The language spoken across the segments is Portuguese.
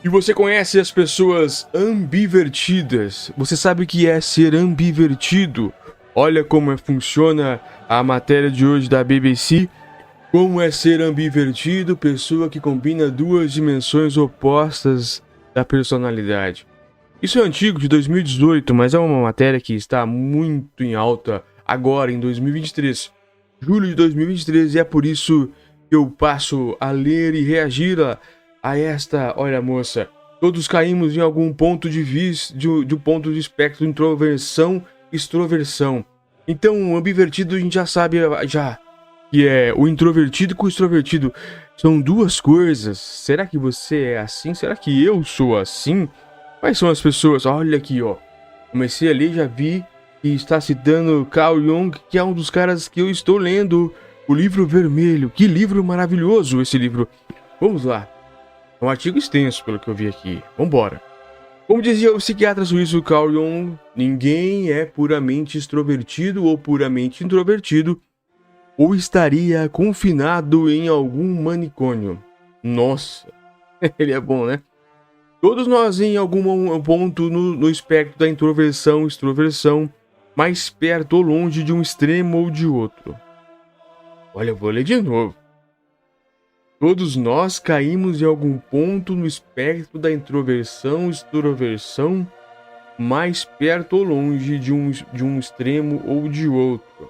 E você conhece as pessoas ambivertidas? Você sabe o que é ser ambivertido? Olha como funciona a matéria de hoje da BBC. Como é ser ambivertido? Pessoa que combina duas dimensões opostas da personalidade. Isso é antigo, de 2018, mas é uma matéria que está muito em alta agora, em 2023. Julho de 2023, e é por isso que eu passo a ler e reagir a esta... Olha, moça, todos caímos em algum ponto de vista, de um ponto de espectro de introversão e extroversão. Então, o ambivertido a gente já sabe, já, que é o introvertido com o extrovertido. São duas coisas. Será que você é assim? Será que eu sou assim? Quais são as pessoas? Olha aqui, ó. Comecei ali, já vi que está citando Carl Jung, que é um dos caras que eu estou lendo. O livro vermelho. Que livro maravilhoso esse livro. Vamos lá. É um artigo extenso, pelo que eu vi aqui. Vambora. Como dizia o psiquiatra suíço Carl Jung, ninguém é puramente extrovertido ou puramente introvertido, ou estaria confinado em algum manicômio. Nossa, ele é bom, né? Todos nós em algum ponto no espectro da introversão e extroversão, mais perto ou longe de um extremo ou de outro. Olha, eu vou ler de novo. Todos nós caímos em algum ponto no espectro da introversão e extroversão, mais perto ou longe de um extremo ou de outro.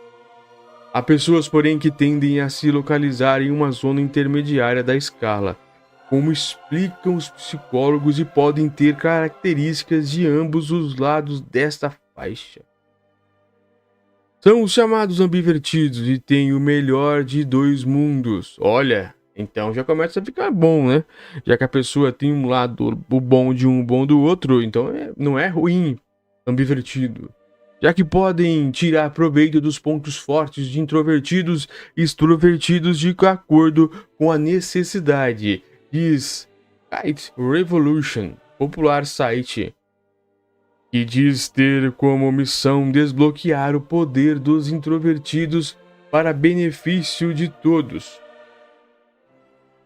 Há pessoas, porém, que tendem a se localizar em uma zona intermediária da escala, como explicam os psicólogos, e podem ter características de ambos os lados desta faixa. São os chamados ambivertidos e têm o melhor de dois mundos. Olha, então já começa a ficar bom, né? Já que a pessoa tem um lado o bom de um, o bom do outro, então não é ruim ambivertido. Já que podem tirar proveito dos pontos fortes de introvertidos e extrovertidos de acordo com a necessidade, diz Site Revolution, popular site, que diz ter como missão desbloquear o poder dos introvertidos para benefício de todos.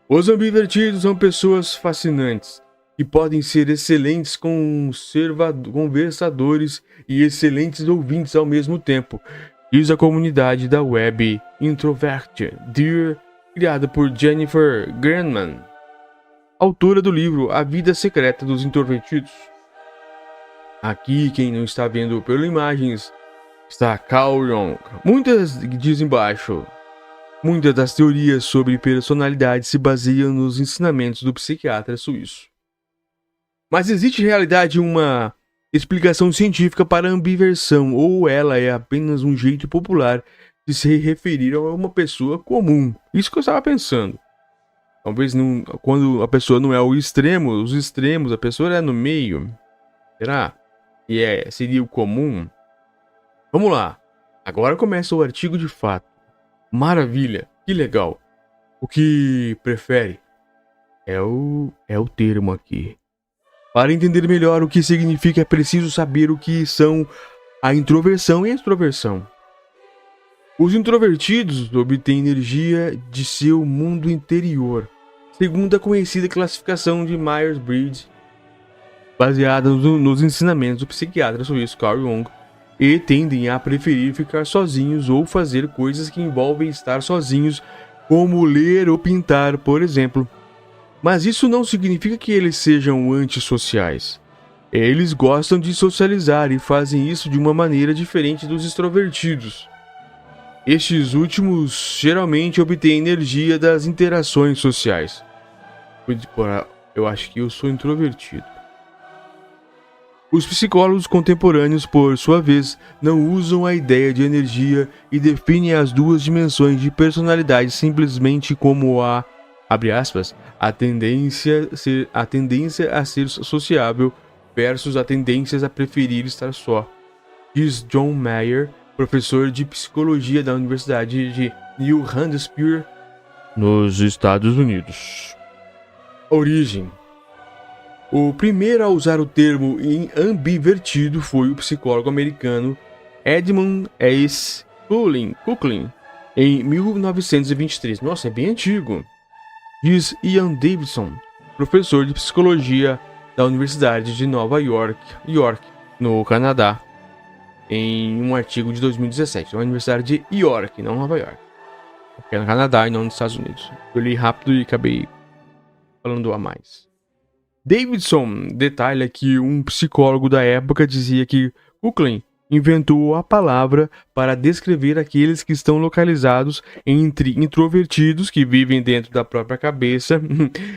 Os ambivertidos são pessoas fascinantes, que podem ser excelentes conversadores e excelentes ouvintes ao mesmo tempo, diz a comunidade da web Introvert Dear, criada por Jennifer Granman, autora do livro A Vida Secreta dos Introvertidos. Aqui, quem não está vendo pelas imagens, está Carl Jung. Diz embaixo, muitas das teorias sobre personalidade se baseiam nos ensinamentos do psiquiatra suíço. Mas existe em realidade uma explicação científica para a ambiversão, ou ela é apenas um jeito popular de se referir a uma pessoa comum? Isso que eu estava pensando. Talvez não, quando a pessoa não é o extremo, os extremos, a pessoa é no meio. Será? E seria o comum? Vamos lá. Agora começa o artigo de fato. Maravilha, que legal. O que prefere? É o termo aqui. Para entender melhor o que significa, é preciso saber o que são a introversão e a extroversão. Os introvertidos obtêm energia de seu mundo interior, segundo a conhecida classificação de Myers-Briggs, baseada nos ensinamentos do psiquiatra suíço Carl Jung, e tendem a preferir ficar sozinhos ou fazer coisas que envolvem estar sozinhos, como ler ou pintar, por exemplo. Mas isso não significa que eles sejam antissociais. Eles gostam de socializar e fazem isso de uma maneira diferente dos extrovertidos. Estes últimos geralmente obtêm energia das interações sociais. Eu acho que eu sou introvertido. Os psicólogos contemporâneos, por sua vez, não usam a ideia de energia e definem as duas dimensões de personalidade simplesmente como abre aspas, a tendência a ser sociável versus a tendência a preferir estar só, diz John Mayer, professor de psicologia da Universidade de New Hampshire, nos Estados Unidos. Origem. O primeiro a usar o termo ambivertido foi o psicólogo americano Edmund S. Kucklin, em 1923. Nossa, é bem antigo. Diz Ian Davidson, professor de psicologia da Universidade de Nova York, no Canadá, em um artigo de 2017. É a Universidade de York, não Nova York. Porque é no Canadá e não nos Estados Unidos. Eu li rápido e acabei falando a mais. Davidson detalha que um psicólogo da época dizia que Kuklin inventou a palavra para descrever aqueles que estão localizados entre introvertidos que vivem dentro da própria cabeça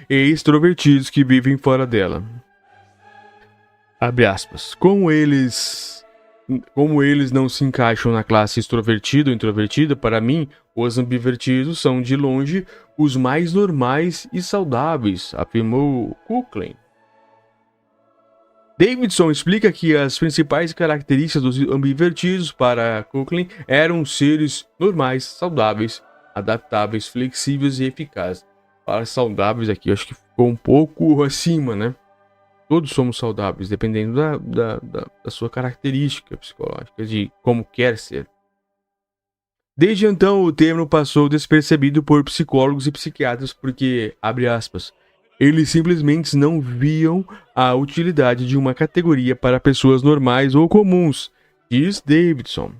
e extrovertidos que vivem fora dela. Abre aspas. Como eles não se encaixam na classe extrovertido ou introvertida, para mim, os ambivertidos são de longe os mais normais e saudáveis, afirmou Kuklin. Davidson explica que as principais características dos ambivertidos para Kuklin eram seres normais, saudáveis, adaptáveis, flexíveis e eficazes. Para saudáveis aqui, eu acho que ficou um pouco acima, né? Todos somos saudáveis, dependendo da sua característica psicológica, de como quer ser. Desde então, o termo passou despercebido por psicólogos e psiquiatras porque, abre aspas, eles simplesmente não viam a utilidade de uma categoria para pessoas normais ou comuns, diz Davidson.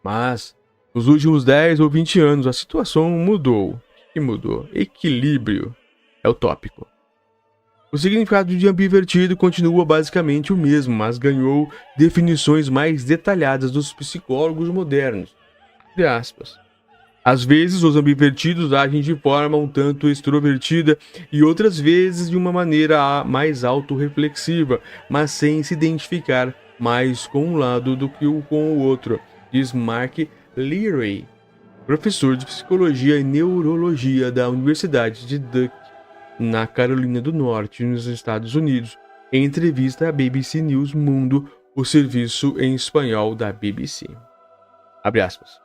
Mas, nos últimos 10 ou 20 anos, a situação mudou. O que mudou? Equilíbrio é o tópico. O significado de ambivertido continua basicamente o mesmo, mas ganhou definições mais detalhadas dos psicólogos modernos. Entre aspas. Às vezes, os ambivertidos agem de forma um tanto extrovertida e outras vezes de uma maneira mais autorreflexiva, mas sem se identificar mais com um lado do que com o outro, diz Mark Leary, professor de Psicologia e Neurologia da Universidade de Duke, na Carolina do Norte, nos Estados Unidos, em entrevista à BBC News Mundo, o serviço em espanhol da BBC. Abre aspas.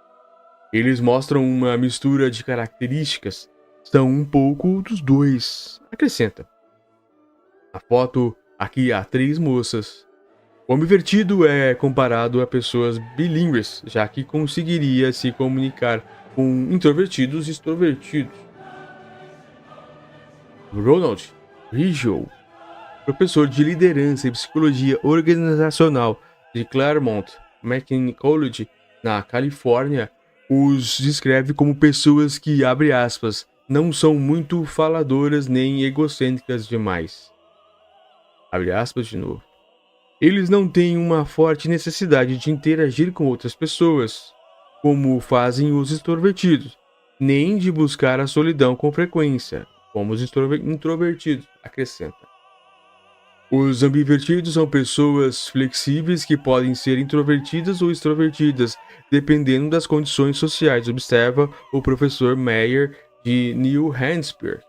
Eles mostram uma mistura de características, são um pouco dos dois. Acrescenta. A foto aqui há 3 moças. O ambivertido é comparado a pessoas bilíngues, já que conseguiria se comunicar com introvertidos e extrovertidos. Ronald Riggel, professor de liderança e psicologia organizacional de Claremont McKinney College, na Califórnia, os descreve como pessoas que, abre aspas, não são muito faladoras nem egocêntricas demais. Abre aspas de novo. Eles não têm uma forte necessidade de interagir com outras pessoas, como fazem os extrovertidos, nem de buscar a solidão com frequência, como os introvertidos, acrescenta. Os ambivertidos são pessoas flexíveis que podem ser introvertidas ou extrovertidas, dependendo das condições sociais, observa o professor Meyer de New Hampshire.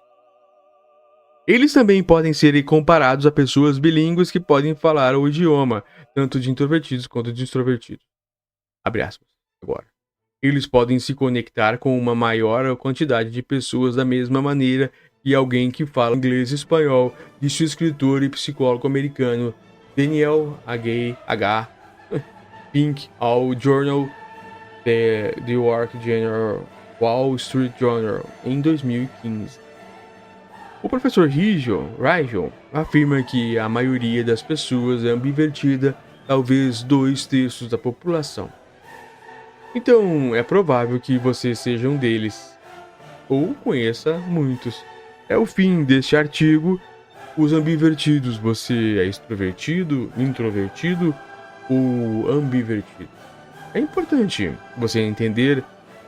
Eles também podem ser comparados a pessoas bilíngues que podem falar o idioma, tanto de introvertidos quanto de extrovertidos. Abre aspas. Agora. Eles podem se conectar com uma maior quantidade de pessoas da mesma maneira que alguém que fala inglês e espanhol, disse o escritor e psicólogo americano Daniel H. Pink ao jornal The Wall Street Journal em 2015. O professor Riggel afirma que a maioria das pessoas é ambivertida, talvez 2/3 da população. Então, é provável que você seja um deles, ou conheça muitos. É o fim deste artigo. Os ambivertidos, você é extrovertido, introvertido ou ambivertido? É importante você entender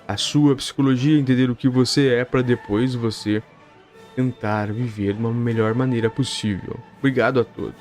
a sua psicologia, entender o que você é, para depois você tentar viver de uma melhor maneira possível. Obrigado a todos.